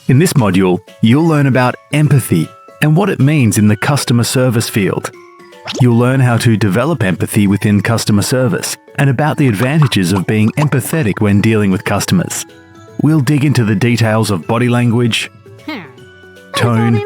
In this module, you'll learn about empathy and what it means in the customer service field. You'll learn how to develop empathy within customer service and about the advantages of being empathetic when dealing with customers. We'll dig into the details of body language, tone,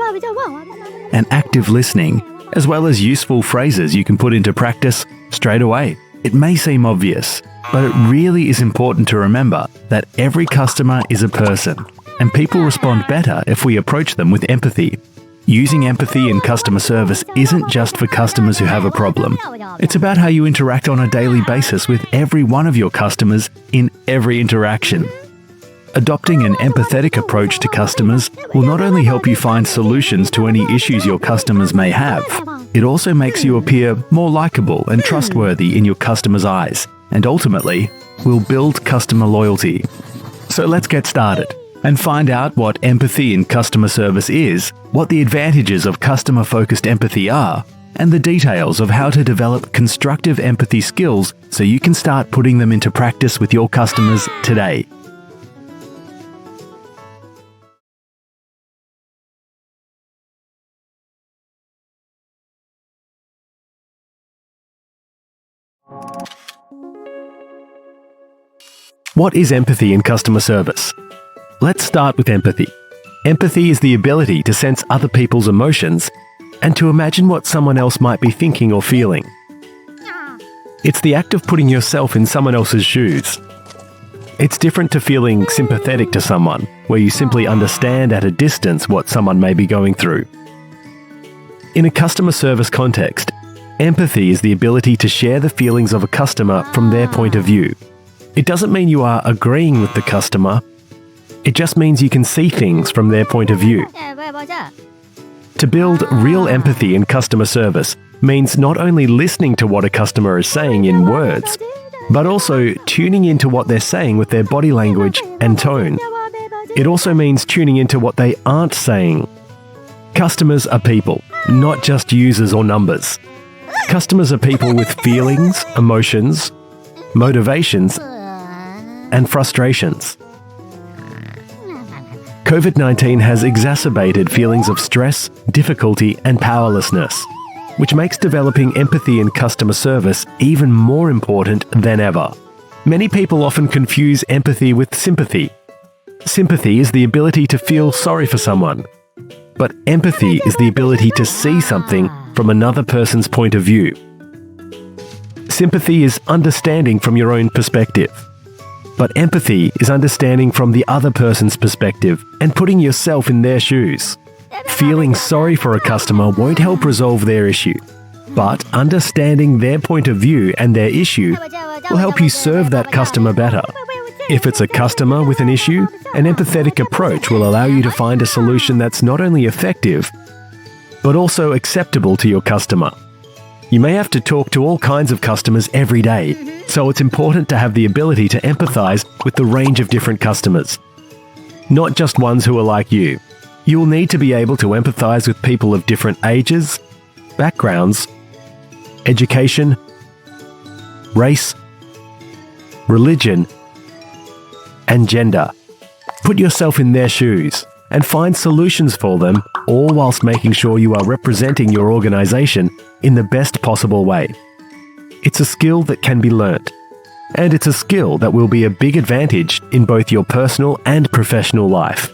and active listening, as well as useful phrases you can put into practice straight away. It may seem obvious, but it really is important to remember that every customer is a person, and people respond better if we approach them with empathy. Using empathy in customer service isn't just for customers who have a problem. It's about how you interact on a daily basis with every one of your customers in every interaction. Adopting an empathetic approach to customers will not only help you find solutions to any issues your customers may have, it also makes you appear more likable and trustworthy in your customers' eyes, and ultimately, will build customer loyalty. So let's get started and find out what empathy in customer service is, what the advantages of customer-focused empathy are, and the details of how to develop constructive empathy skills so you can start putting them into practice with your customers today. What is empathy in customer service? Let's start with empathy. Empathy is the ability to sense other people's emotions and to imagine what someone else might be thinking or feeling. It's the act of putting yourself in someone else's shoes. It's different to feeling sympathetic to someone, where you simply understand at a distance what someone may be going through. In a customer service context, empathy is the ability to share the feelings of a customer from their point of view. It doesn't mean you are agreeing with the customer. It just means you can see things from their point of view. To build real empathy in customer service means not only listening to what a customer is saying in words, but also tuning into what they're saying with their body language and tone. It also means tuning into what they aren't saying. Customers are people, not just users or numbers. Customers are people with feelings, emotions, motivations, and frustrations. COVID-19 has exacerbated feelings of stress, difficulty, and powerlessness, which makes developing empathy in customer service even more important than ever. Many people often confuse empathy with sympathy. Sympathy is the ability to feel sorry for someone, but empathy is the ability to see something from another person's point of view. Sympathy is understanding from your own perspective. But empathy is understanding from the other person's perspective and putting yourself in their shoes. Feeling sorry for a customer won't help resolve their issue, but understanding their point of view and their issue will help you serve that customer better. If it's a customer with an issue, an empathetic approach will allow you to find a solution that's not only effective, but also acceptable to your customer. You may have to talk to all kinds of customers every day, so it's important to have the ability to empathize with the range of different customers. Not just ones who are like you. You will need to be able to empathize with people of different ages, backgrounds, education, race, religion, and gender. Put yourself in their shoes and find solutions for them, all whilst making sure you are representing your organization in the best possible way. It's a skill that can be learnt, and it's a skill that will be a big advantage in both your personal and professional life.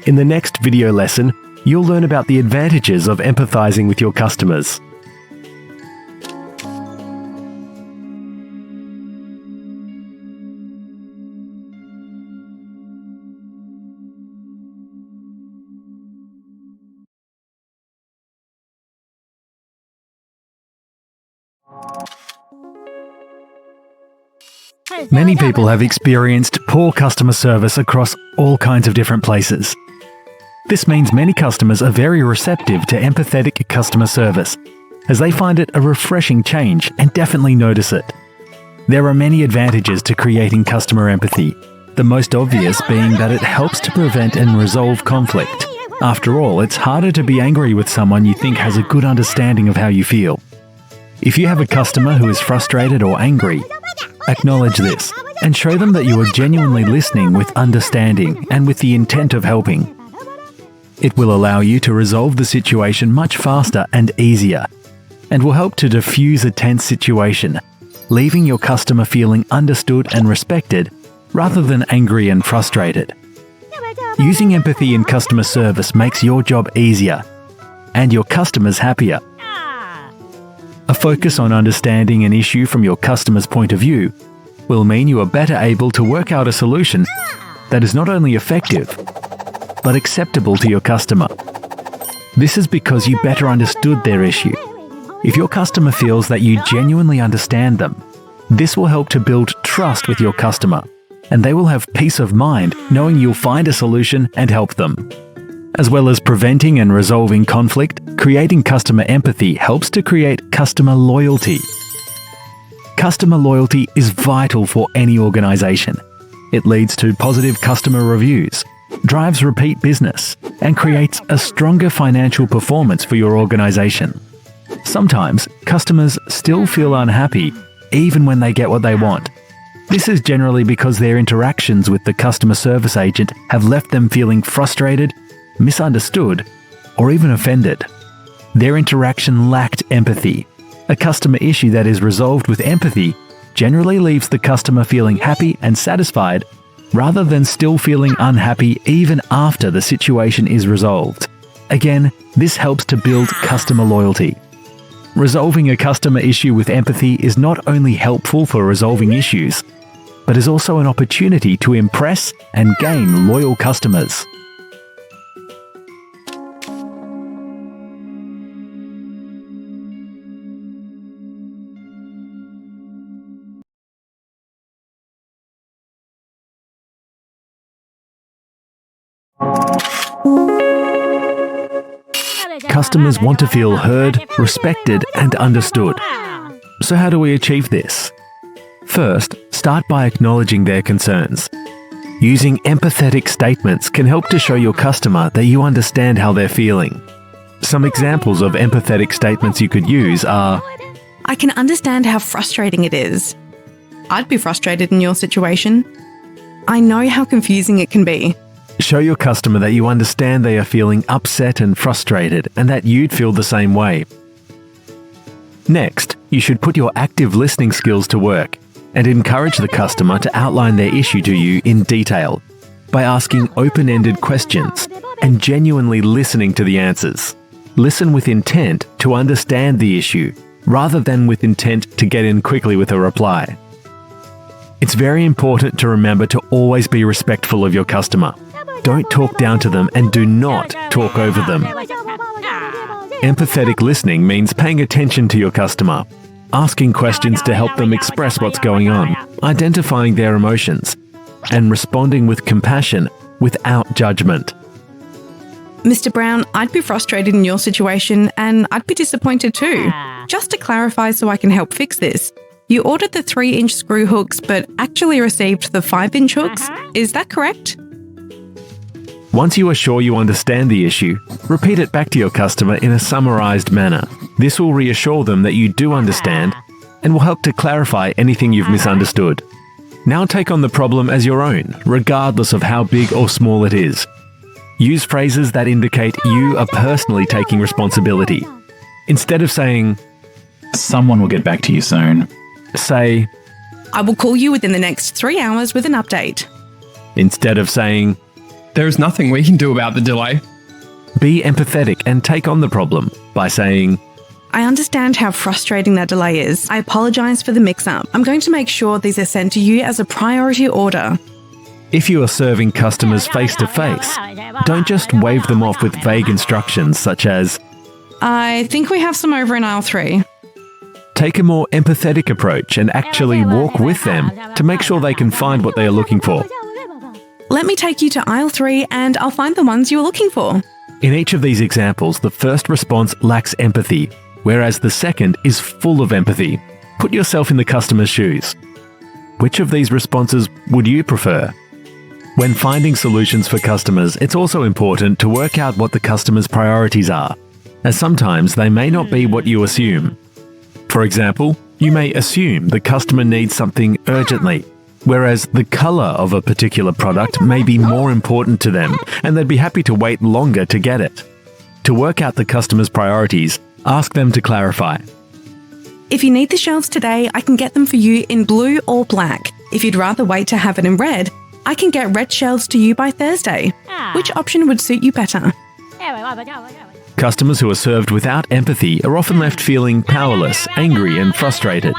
In the next video lesson, you'll learn about the advantages of empathizing with your customers. Many people have experienced poor customer service across all kinds of different places. This means many customers are very receptive to empathetic customer service, as they find it a refreshing change and definitely notice it. There are many advantages to creating customer empathy, the most obvious being that it helps to prevent and resolve conflict. After all, it's harder to be angry with someone you think has a good understanding of how you feel. If you have a customer who is frustrated or angry, Acknowledge this and show them that you are genuinely listening with understanding and with the intent of helping. It will allow you to resolve the situation much faster and easier, and will help to diffuse a tense situation, leaving your customer feeling understood and respected rather than angry and frustrated. Using empathy in customer service makes your job easier and your customers happier. A focus on understanding an issue from your customer's point of view will mean you are better able to work out a solution that is not only effective, but acceptable to your customer. This is because you better understood their issue. If your customer feels that you genuinely understand them, this will help to build trust with your customer, and they will have peace of mind knowing you'll find a solution and help them. As well as preventing and resolving conflict, creating customer empathy helps to create customer loyalty. Customer loyalty is vital for any organization. It leads to positive customer reviews, drives repeat business, and creates a stronger financial performance for your organization. Sometimes, customers still feel unhappy even when they get what they want. This is generally because their interactions with the customer service agent have left them feeling frustrated, misunderstood, or even offended. Their interaction lacked empathy. A customer issue that is resolved with empathy generally leaves the customer feeling happy and satisfied rather than still feeling unhappy even after the situation is resolved. Again, this helps to build customer loyalty. Resolving a customer issue with empathy is not only helpful for resolving issues, but is also an opportunity to impress and gain loyal customers. Customers want to feel heard, respected, and understood. So how do we achieve this? First, start by acknowledging their concerns. Using empathetic statements can help to show your customer that you understand how they're feeling. Some examples of empathetic statements you could use are, I can understand how frustrating it is. I'd be frustrated in your situation. I know how confusing it can be. show your customer that you understand they are feeling upset and frustrated and that you'd feel the same way. Next, you should put your active listening skills to work and encourage the customer to outline their issue to you in detail by asking open-ended questions and genuinely listening to the answers. Listen with intent to understand the issue rather than with intent to get in quickly with a reply. It's very important to remember to always be respectful of your customer. Don't talk down to them and do not talk over them. Empathetic listening means paying attention to your customer, asking questions to help them express what's going on, identifying their emotions, and responding with compassion without judgment. Mr. Brown, I'd be frustrated in your situation and I'd be disappointed too. Just to clarify so I can help fix this, you ordered the 3-inch screw hooks but actually received the 5-inch hooks. Is that correct? Once you are sure you understand the issue, repeat it back to your customer in a summarized manner. This will reassure them that you do understand and will help to clarify anything you've misunderstood. Now take on the problem as your own, regardless of how big or small it is. Use phrases that indicate you are personally taking responsibility. Instead of saying, "Someone will get back to you soon," say, I will call you within the next 3 hours with an update. Instead of saying, "There is nothing we can do about the delay." be empathetic and take on the problem by saying, I understand how frustrating that delay is. I apologise for the mix-up. I'm going to make sure these are sent to you as a priority order. If you are serving customers face-to-face, don't just wave them off with vague instructions such as, I think we have some over in aisle 3. take a more empathetic approach and actually walk with them to make sure they can find what they are looking for. Let me take you to aisle 3 and I'll find the ones you were looking for. In each of these examples, the first response lacks empathy, whereas the second is full of empathy. Put yourself in the customer's shoes. Which of these responses would you prefer? When finding solutions for customers, it's also important to work out what the customer's priorities are, as sometimes they may not be what you assume. For example, You may assume the customer needs something urgently, whereas the colour of a particular product may be more important to them and they'd be happy to wait longer to get it. To work out the customer's priorities, ask them to clarify. If you need the shelves today, I can get them for you in blue or black. If you'd rather wait to have it in red, I can get red shelves to you by Thursday. Which option would suit you better? Customers who are served without empathy are often left feeling powerless, angry, and frustrated.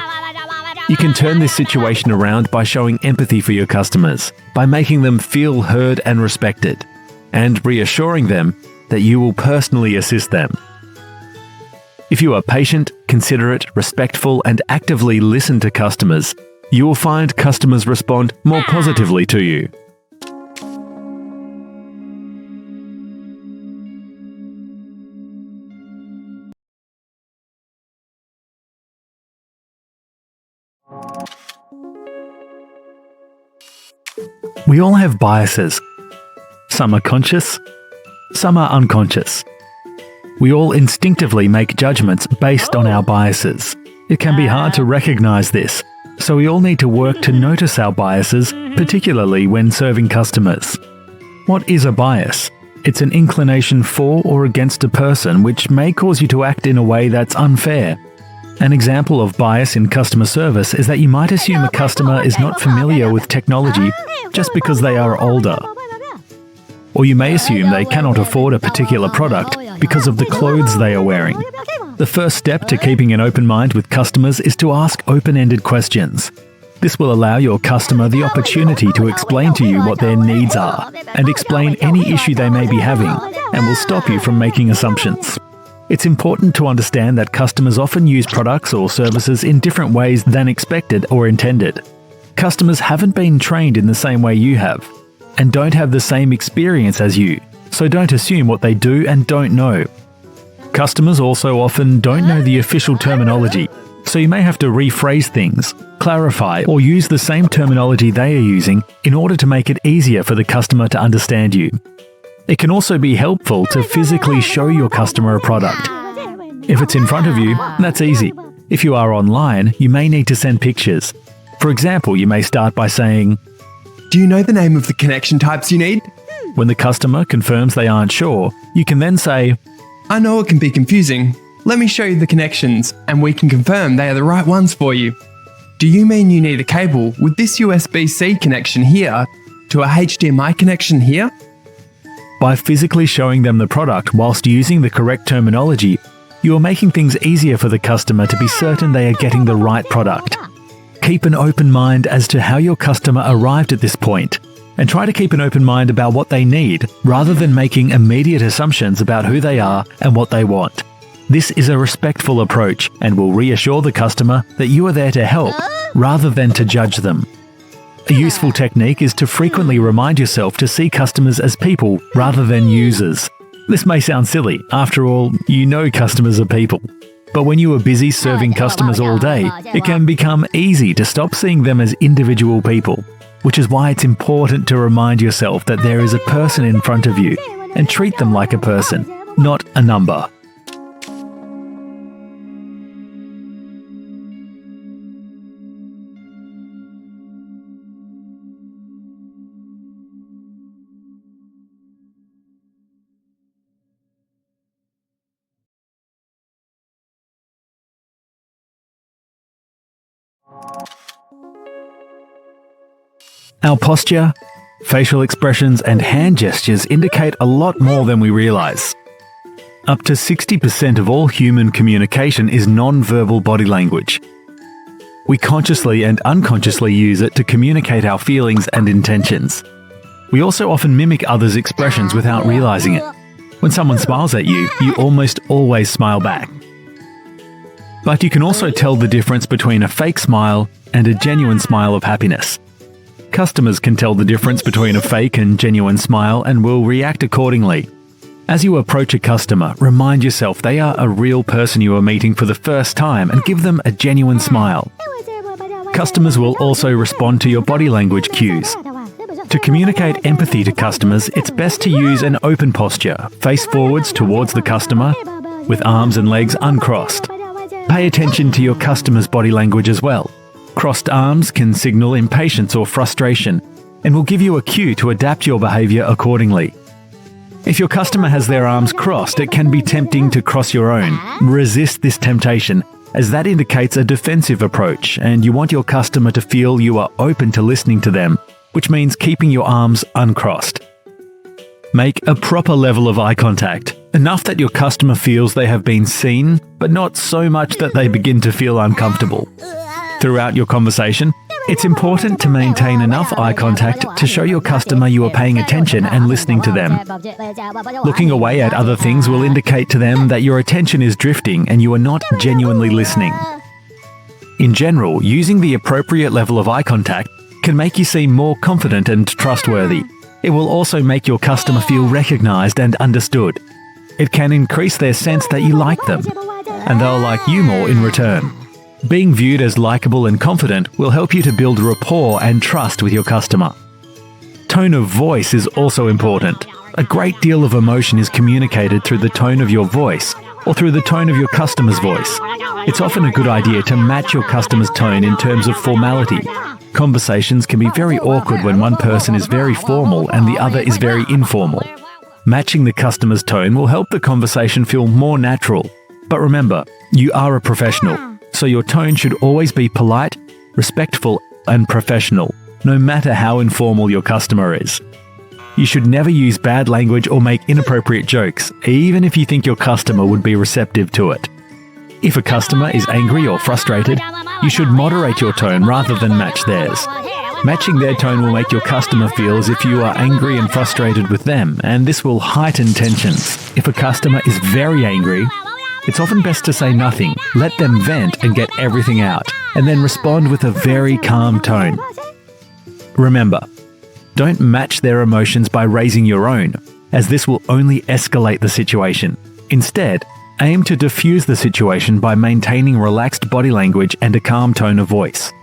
You can turn this situation around by showing empathy for your customers, by making them feel heard and respected, and reassuring them that you will personally assist them. If you are patient, considerate, respectful, and actively listen to customers, you will find customers respond more positively to you. We all have biases. Some are conscious, some are unconscious. We all instinctively make judgments based on our biases. It can be hard to recognize this, so we all need to work to notice our biases, particularly when serving customers. What is a bias? It's an inclination for or against a person which may cause you to act in a way that's unfair. An example of bias in customer service is that you might assume a customer is not familiar with technology just because they are older. Or you may assume they cannot afford a particular product because of the clothes they are wearing. The first step to keeping an open mind with customers is to ask open-ended questions. This will allow your customer the opportunity to explain to you what their needs are and explain any issue they may be having, and will stop you from making assumptions. It's important to understand that customers often use products or services in different ways than expected or intended. Customers haven't been trained in the same way you have, and don't have the same experience as you, so don't assume what they do and don't know. Customers also often don't know the official terminology, so you may have to rephrase things, clarify, or use the same terminology they are using in order to make it easier for the customer to understand you. It can also be helpful to physically show your customer a product. If it's in front of you, that's easy. If you are online, you may need to send pictures. For example, you may start by saying, Do you know the name of the connection types you need? When the customer confirms they aren't sure, you can then say, I know it can be confusing. Let me show you the connections, and we can confirm they are the right ones for you. Do you mean you need a cable with this USB-C connection here to a HDMI connection here? By physically showing them the product whilst using the correct terminology, you are making things easier for the customer to be certain they are getting the right product. Keep an open mind as to how your customer arrived at this point, and try to keep an open mind about what they need rather than making immediate assumptions about who they are and what they want. This is a respectful approach and will reassure the customer that you are there to help rather than to judge them. A useful technique is to frequently remind yourself to see customers as people rather than users. This may sound silly. After all, you know customers are people. But when you are busy serving customers all day, it can become easy to stop seeing them as individual people, which is why it's important to remind yourself that there is a person in front of you and treat them like a person, not a number. Our posture, facial expressions, and hand gestures indicate a lot more than we realize. Up to 60% of all human communication is non-verbal body language. We consciously and unconsciously use it to communicate our feelings and intentions. We also often mimic others' expressions without realizing it. When someone smiles at you, you almost always smile back. But you can also tell the difference between a fake smile and a genuine smile of happiness. Customers can tell the difference between a fake and genuine smile and will react accordingly. As you approach a customer, remind yourself they are a real person you are meeting for the first time and give them a genuine smile. Customers will also respond to your body language cues. To communicate empathy to customers, it's best to use an open posture, face forwards towards the customer, with arms and legs uncrossed. pay attention to your customer's body language as well. Crossed arms can signal impatience or frustration and will give you a cue to adapt your behaviour accordingly. If your customer has their arms crossed, it can be tempting to cross your own. Resist this temptation, as that indicates a defensive approach, and you want your customer to feel you are open to listening to them, which means keeping your arms uncrossed. Make a proper level of eye contact, enough that your customer feels they have been seen, but not so much that they begin to feel uncomfortable. Throughout your conversation, it's important to maintain enough eye contact to show your customer you are paying attention and listening to them. Looking away at other things will indicate to them that your attention is drifting and you are not genuinely listening. In general, using the appropriate level of eye contact can make you seem more confident and trustworthy. It will also make your customer feel recognized and understood. It can increase their sense that you like them, and they'll like you more in return. Being viewed as likable and confident will help you to build rapport and trust with your customer. Tone of voice is also important. A great deal of emotion is communicated through the tone of your voice or through the tone of your customer's voice. It's often a good idea to match your customer's tone in terms of formality. Conversations can be very awkward when one person is very formal and the other is very informal. Matching the customer's tone will help the conversation feel more natural. But remember, you are a professional, so your tone should always be polite, respectful, and professional, no matter how informal your customer is. You should never use bad language or make inappropriate jokes, even if you think your customer would be receptive to it. If a customer is angry or frustrated, you should moderate your tone rather than match theirs. Matching their tone will make your customer feel as if you are angry and frustrated with them, and this will heighten tensions. If a customer is very angry, it's often best to say nothing, let them vent and get everything out, and then respond with a very calm tone. Remember, don't match their emotions by raising your own, as this will only escalate the situation. Instead, aim to diffuse the situation by maintaining relaxed body language and a calm tone of voice.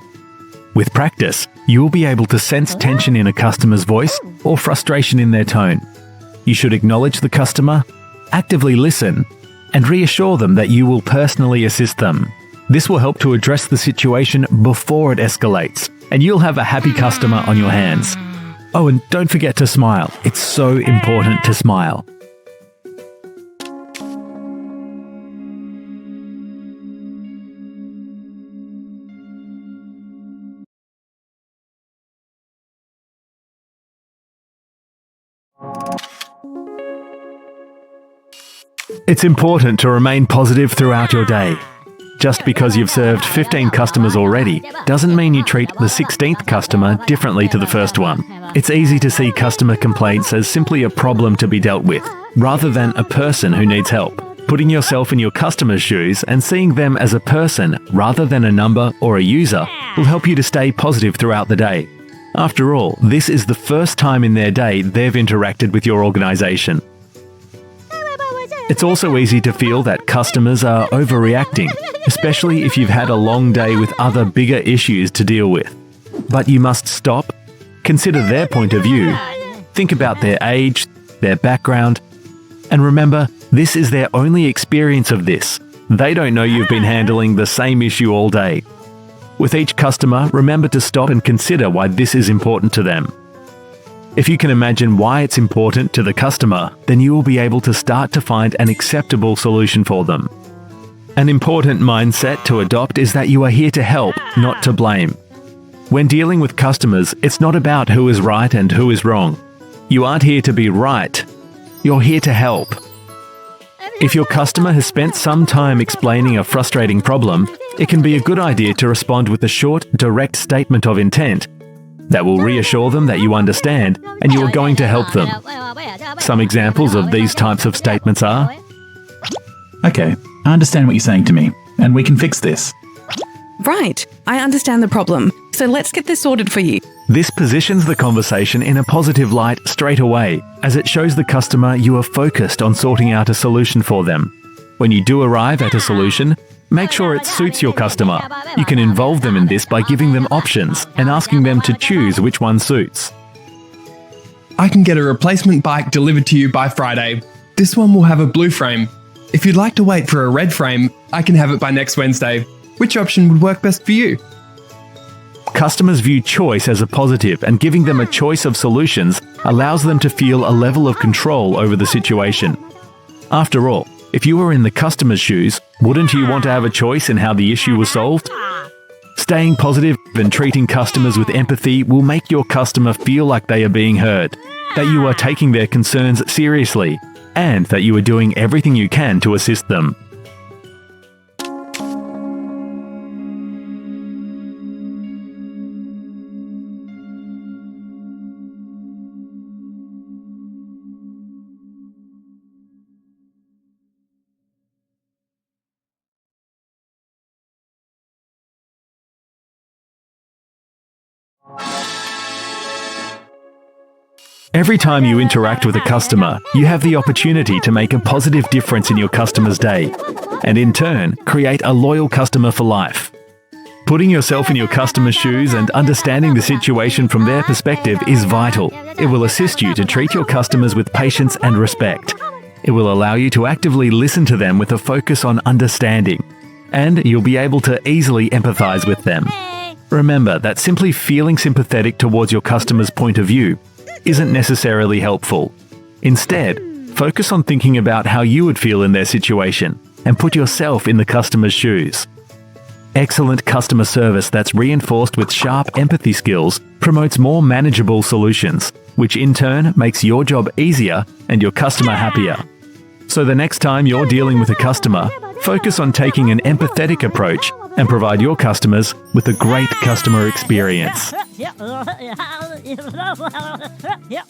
With practice, you will be able to sense tension in a customer's voice or frustration in their tone. You should acknowledge the customer, actively listen, and reassure them that you will personally assist them. This will help to address the situation before it escalates, and you'll have a happy customer on your hands. Oh, and don't forget to smile. It's so important to smile. It's important to remain positive throughout your day. Just because you've served 15 customers already doesn't mean you treat the 16th customer differently to the first one. It's easy to see customer complaints as simply a problem to be dealt with, rather than a person who needs help. Putting yourself in your customer's shoes and seeing them as a person rather than a number or a user will help you to stay positive throughout the day. After all, this is the first time in their day they've interacted with your organisation. It's also easy to feel that customers are overreacting, especially if you've had a long day with other bigger issues to deal with. But you must stop, consider their point of view, think about their age, their background, and remember, this is their only experience of this. They don't know you've been handling the same issue all day. With each customer, remember to stop and consider why this is important to them. If you can imagine why it's important to the customer, then you will be able to start to find an acceptable solution for them. An important mindset to adopt is that you are here to help, not to blame. When dealing with customers, it's not about who is right and who is wrong. You aren't here to be right. You're here to help. If your customer has spent some time explaining a frustrating problem, it can be a good idea to respond with a short, direct statement of intent that will reassure them that you understand and you are going to help them. Some examples of these types of statements are, Okay, I understand what you're saying to me, and we can fix this. Right, I understand the problem, so let's get this sorted for you. This positions the conversation in a positive light straight away, as it shows the customer you are focused on sorting out a solution for them. When you do arrive at a solution, make sure it suits your customer. You can involve them in this by giving them options and asking them to choose which one suits. I can get a replacement bike delivered to you by Friday. This one will have a blue frame. If you'd like to wait for a red frame, I can have it by next Wednesday. Which option would work best for you? Customers view choice as a positive, and giving them a choice of solutions allows them to feel a level of control over the situation. After all, if you were in the customer's shoes, wouldn't you want to have a choice in how the issue was solved? Staying positive and treating customers with empathy will make your customer feel like they are being heard, that you are taking their concerns seriously, and that you are doing everything you can to assist them. Every time you interact with a customer, you have the opportunity to make a positive difference in your customer's day, and in turn, create a loyal customer for life. Putting yourself in your customer's shoes and understanding the situation from their perspective is vital. It will assist you to treat your customers with patience and respect. It will allow you to actively listen to them with a focus on understanding, and you'll be able to easily empathize with them. Remember that simply feeling sympathetic towards your customer's point of view isn't necessarily helpful. Instead, focus on thinking about how you would feel in their situation and put yourself in the customer's shoes. Excellent customer service that's reinforced with sharp empathy skills promotes more manageable solutions, which in turn makes your job easier and your customer happier. So the next time you're dealing with a customer, focus on taking an empathetic approach and provide your customers with a great customer experience. Yeah.